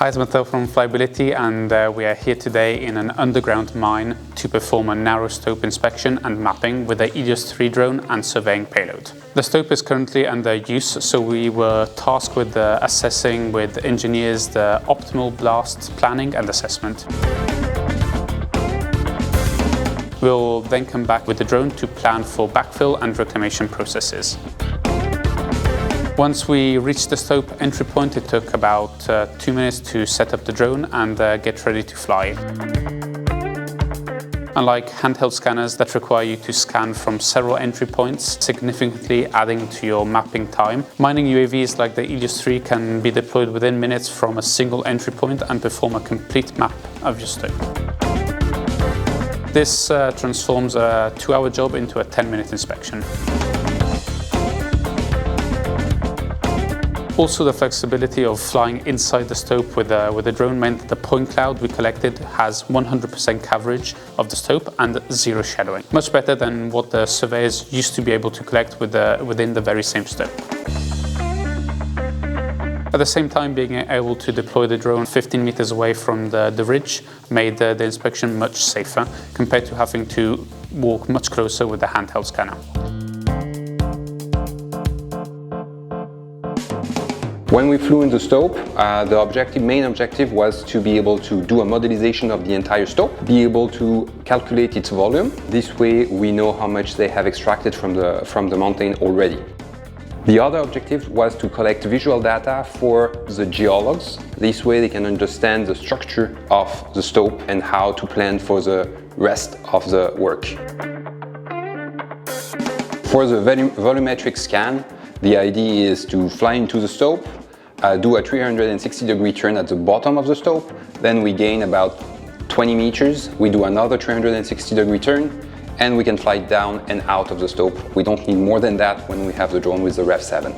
Hi, it's Matteo from Flyability, and we are here today in an underground mine to perform a narrow stope inspection and mapping with the Elios 3 drone and surveying payload. The stope is currently under use, so we were tasked with assessing with engineers the optimal blast planning and assessment. We'll then come back with the drone to plan for backfill and reclamation processes. Once we reached the stope entry point, it took about 2 minutes to set up the drone and get ready to fly. Unlike handheld scanners that require you to scan from several entry points, significantly adding to your mapping time, mining UAVs like the Elios 3 can be deployed within minutes from a single entry point and perform a complete map of your stope. This transforms a 2-hour job into a 10-minute inspection. Also, the flexibility of flying inside the stope with a drone meant that the point cloud we collected has 100% coverage of the stope and zero shadowing. Much better than what the surveyors used to be able to collect within the very same stope. At the same time, being able to deploy the drone 15 meters away from the ridge made the inspection much safer compared to having to walk much closer with the handheld scanner. When we flew in the stope, the main objective was to be able to do a modelization of the entire stope, be able to calculate its volume. This way we know how much they have extracted from the mountain already. The other objective was to collect visual data for the geologs. This way they can understand the structure of the stope and how to plan for the rest of the work. For the volumetric scan, the idea is to fly into the stope, do a 360-degree turn at the bottom of the stope, then we gain about 20 meters, we do another 360-degree turn, and we can fly down and out of the stope. We don't need more than that when we have the drone with the Rev 7.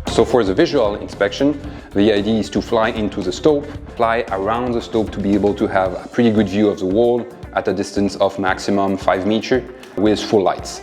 So for the visual inspection, the idea is to fly into the stope, fly around the stope to be able to have a pretty good view of the wall at a distance of maximum 5 meters with full lights.